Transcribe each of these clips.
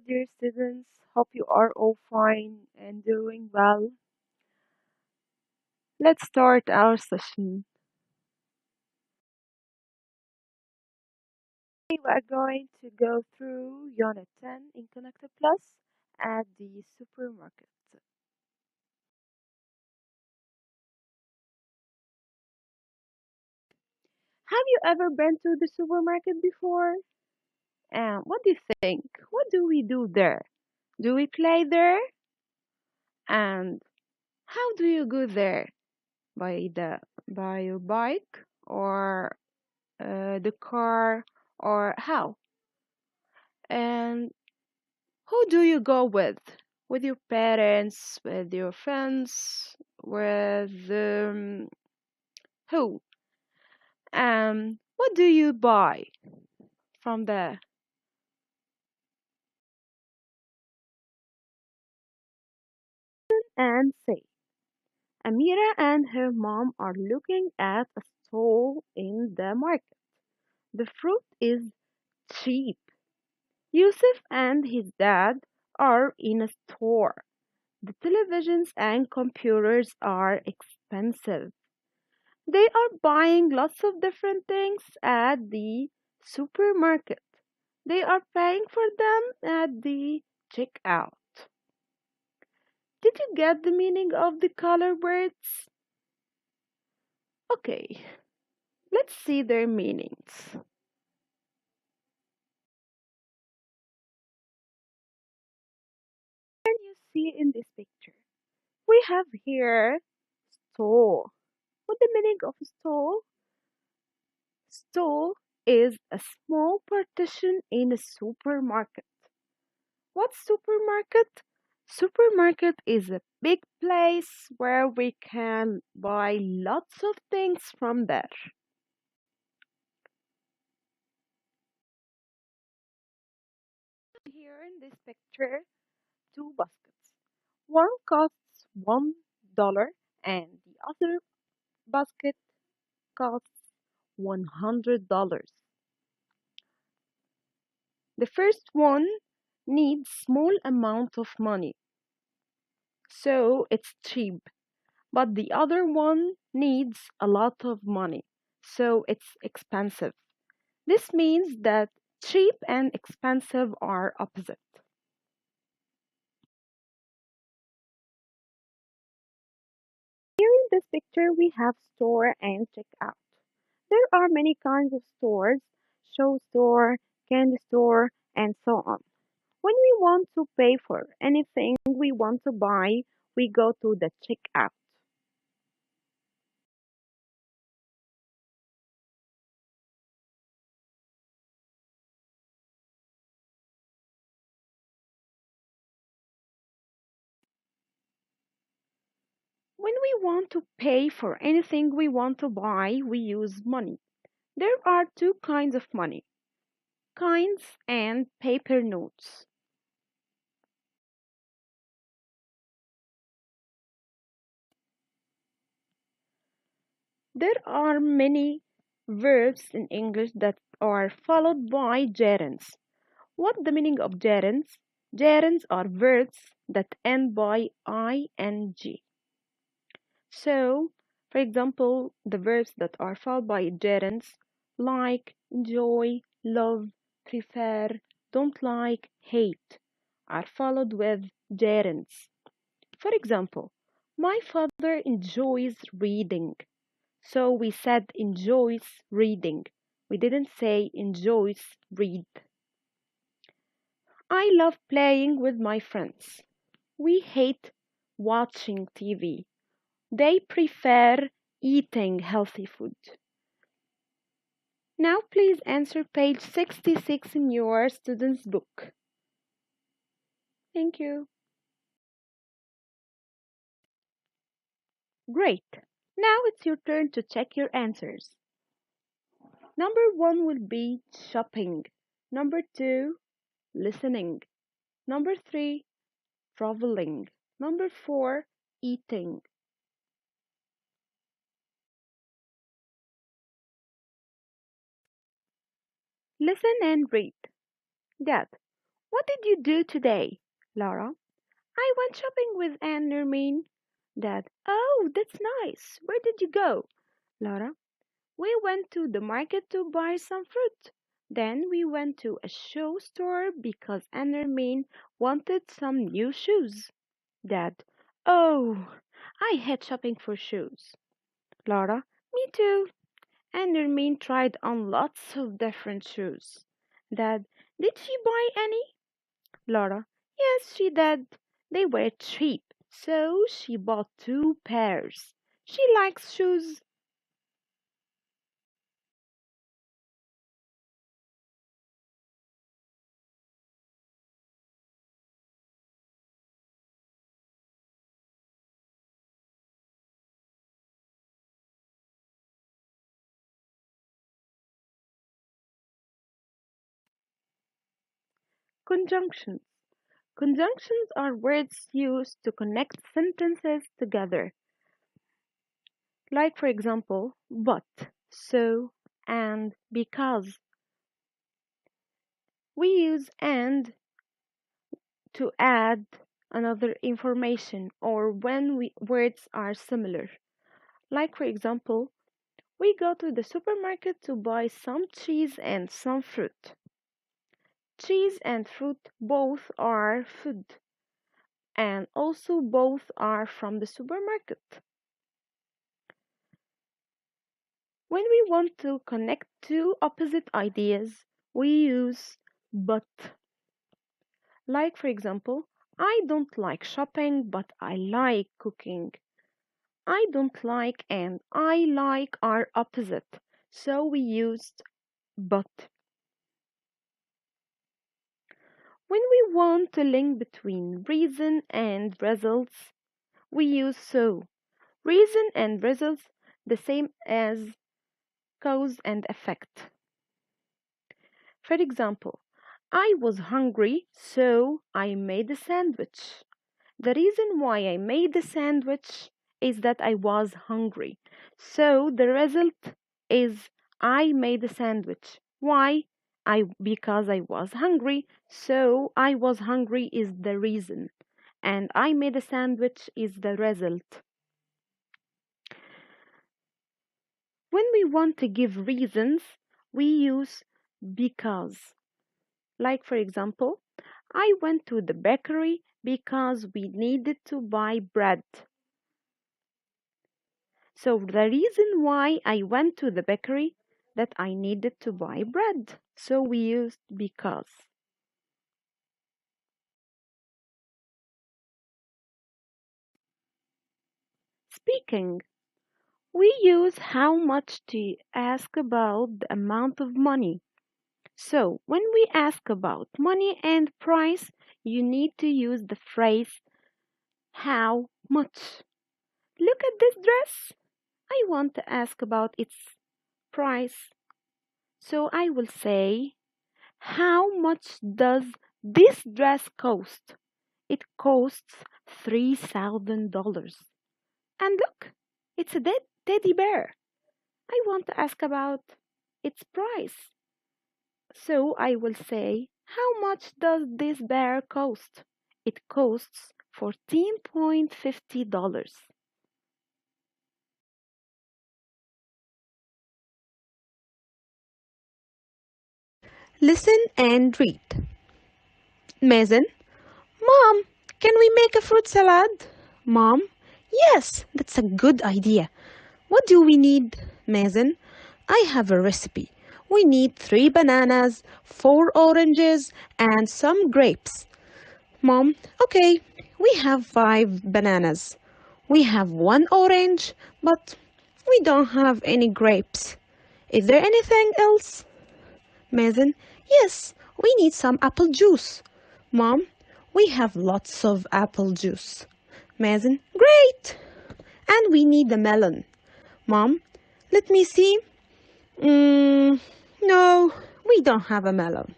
dear students. Hope you are all fine and doing well. Let's start our session. We are going to go through Unit 10 in Connected Plus at the supermarket. Have you ever been to the supermarket before? And what do you think? What do we do there? Do we play there? And how do you go there? By your bike or the car or how? And who do you go with? With your parents, with your friends, with who? What do you buy from there? And say, Amira and her mom are looking at a stall in the market. The fruit is cheap. Yusuf and his dad are in a store. The televisions and computers are expensive. They are buying lots of different things at the supermarket. They are paying for them at the checkout. Did you get the meaning of the color words? Okay, let's see their meanings. Can you see in this picture? We have here stall. What the meaning of stall? Stall is a small partition in a supermarket. What's supermarket? Supermarket is a big place where we can buy lots of things from there. Here in this picture, two baskets. One costs $1 and the other basket costs $100. The first one needs small amount of money, so it's cheap. But the other one needs a lot of money, so it's expensive. This means that cheap and expensive are opposite. Here in this picture, we have store and checkout. There are many kinds of stores, show store, candy store, and so on. When we want to pay for anything we want to buy, we go to the checkout. When we want to pay for anything we want to buy, we use money. There are two kinds of money, coins and paper notes. There are many verbs in English that are followed by gerunds. What the meaning of gerunds? Gerunds are verbs that end by ing. So, for example, the verbs that are followed by gerunds like, enjoy, love, prefer, don't like, hate are followed with gerunds. For example, my father enjoys reading. So we said enjoys reading. We didn't say enjoys read. I love playing with my friends. We hate watching TV. They prefer eating healthy food. Now please answer page 66 in your student's book. Thank you. Great. Now it's your turn to check your answers. Number one will be shopping. Number two, listening. Number three, traveling. Number four, eating. Listen and read. Dad, What did you do today, Laura? I went shopping with Anne Nermeen. Dad, oh, that's nice. Where did you go? Laura, we went to the market to buy some fruit. Then we went to a shoe store because Anne Nermeen wanted some new shoes. Dad, oh, I hate shopping for shoes. Laura, me too. And Nermeen tried on lots of different shoes. Dad, did she buy any? Laura, yes, she did. They were cheap, so she bought two pairs. She likes shoes. Conjunctions. Conjunctions are words used to connect sentences together. Like, for example, but, so, and, because. We use and to add another information or when words are similar. Like, for example, we go to the supermarket to buy some cheese and some fruit. Cheese and fruit both are food, and also both are from the supermarket. When we want to connect two opposite ideas, we use but. Like, for example, I don't like shopping, but I like cooking. I don't like and I like are opposite, so we used but. When we want to link between reason and results, we use so. Reason and results the same as cause and effect. For example, I was hungry, so I made a sandwich. The reason why I made the sandwich is that I was hungry. So the result is I made a sandwich. Why? Because I was hungry. So I was hungry is the reason. And I made a sandwich is the result. When we want to give reasons, we use because. Like, for example, I went to the bakery because we needed to buy bread. So the reason why I went to the bakery that I needed to buy bread. So we used because. Speaking, we use how much to ask about the amount of money. So when we ask about money and price, you need to use the phrase how much. Look at this dress. I want to ask about its price. So I will say, how much does this dress cost? It costs $3,000. And look, it's a dead teddy bear. I want to ask about its price. So I will say, how much does this bear cost? It costs $14.50. Listen and read. Mason, Mom, can we make a fruit salad? Mom, yes, that's a good idea. What do we need? Mason, I have a recipe. We need 3 bananas, 4 oranges, and some grapes. Mom, okay, we have 5 bananas. We have 1 orange, but we don't have any grapes. Is there anything else? Mason, yes, we need some apple juice. Mom, we have lots of apple juice. Mason, great! And we need a melon. Mom, let me see. No, we don't have a melon.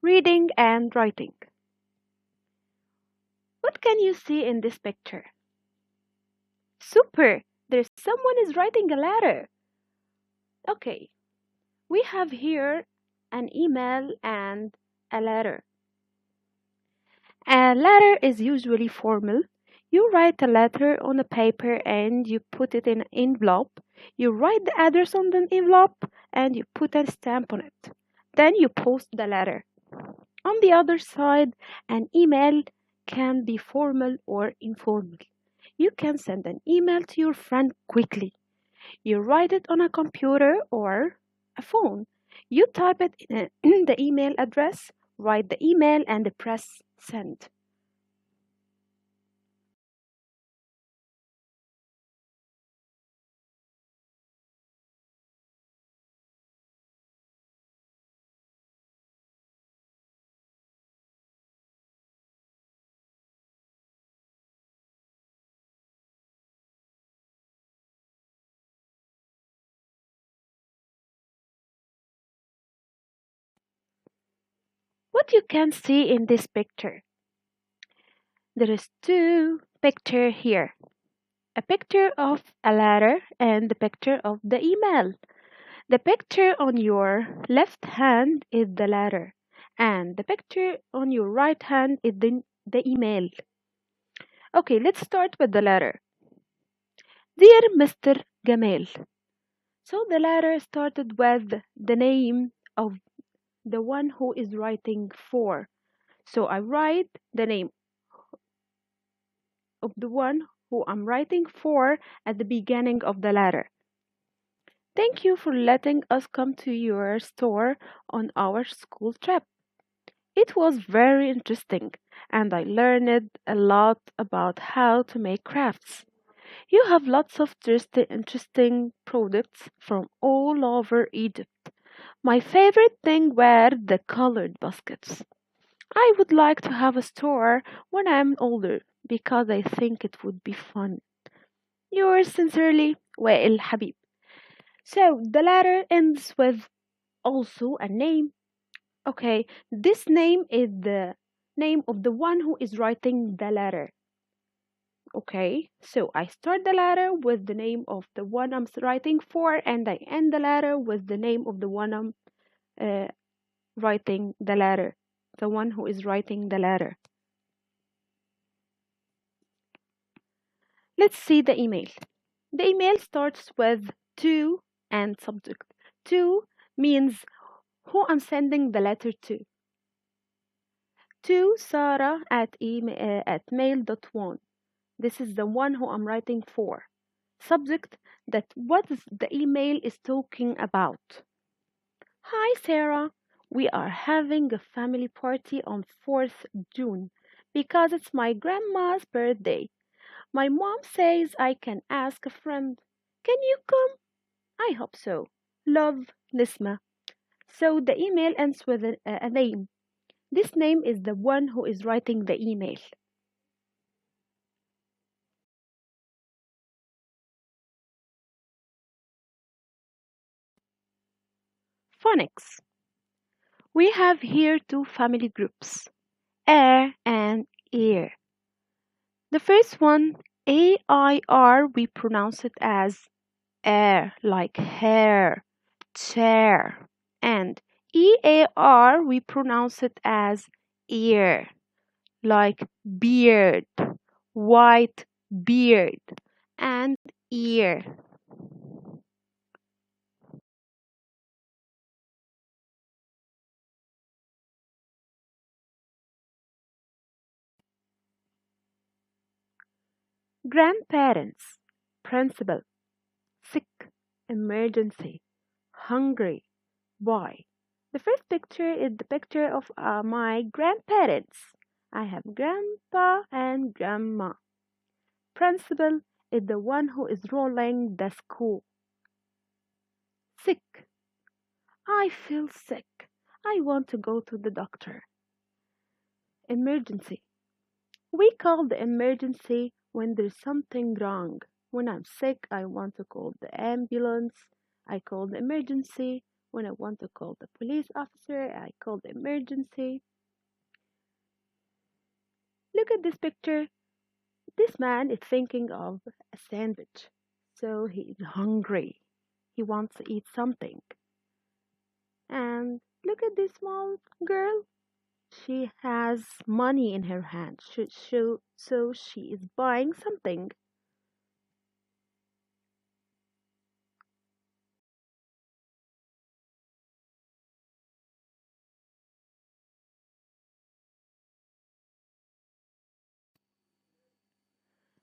Reading and writing. What can you see in this picture? Super! There's someone is writing a letter. Okay, we have here an email and a letter. A letter is usually formal. You write a letter on a paper and you put it in an envelope. You write the address on the envelope and you put a stamp on it. Then you post the letter. On the other side, an email can be formal or informal. You can send an email to your friend quickly. You write it on a computer or a phone. You type it in the email address, write the email, and press send. What you can see in this picture? There is two picture here. A picture of a letter and the picture of the email. The picture on your left hand is the letter, and the picture on your right hand is the email. Okay, let's start with the letter. Dear Mr. Gamal. So the letter started with the name of the one who is writing for. So I write the name of the one who I'm writing for at the beginning of the letter. Thank you for letting us come to your store on our school trip. It was very interesting, and I learned a lot about how to make crafts. You have lots of interesting products from all over Egypt. My favorite thing were the colored baskets. I would like to have a store when I'm older because I think it would be fun. Yours sincerely, Wael Habib. So the letter ends with also a name. Okay, this name is the name of the one who is writing the letter. Okay, so I start the letter with the name of the one I'm writing for, and I end the letter with the name of the one I'm uh, writing the letter, the one who is writing the letter. Let's see the email. The email starts with to and subject. To means who I'm sending the letter to Sarah at mail.1. This is the one who I'm writing for. Subject that what the email is talking about. Hi Sarah, we are having a family party on 4th June because it's my grandma's birthday. My mom says I can ask a friend. Can you come? I hope so. Love, Nisma. So the email ends with a name. This name is the one who is writing the email. Phonics. We have here two family groups, air and ear. The first one, AIR, we pronounce it as air, like hair, chair. And EAR, we pronounce it as ear, like beard, white beard, and ear. Grandparents, principal, sick, emergency, hungry. Why? The first picture is the picture of my grandparents. I have grandpa and grandma. Principal is the one who is rolling the school. Sick. I feel sick. I want to go to the doctor. Emergency. We call the emergency when there's something wrong. When I'm sick, I want to call the ambulance. I call the emergency When I want to call the police officer, I call the emergency. Look at this picture. This man is thinking of a sandwich. So he is hungry. He wants to eat something. And look at this small girl. She has money in her hand. So she is buying something.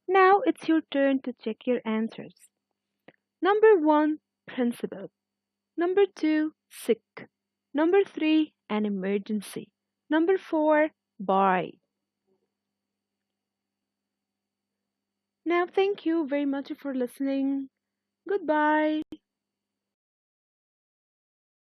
Now it's your turn to check your answers. Number one, principal. Number two, sick. Number three, an emergency. Number four, buy. Now, thank you very much for listening. Goodbye.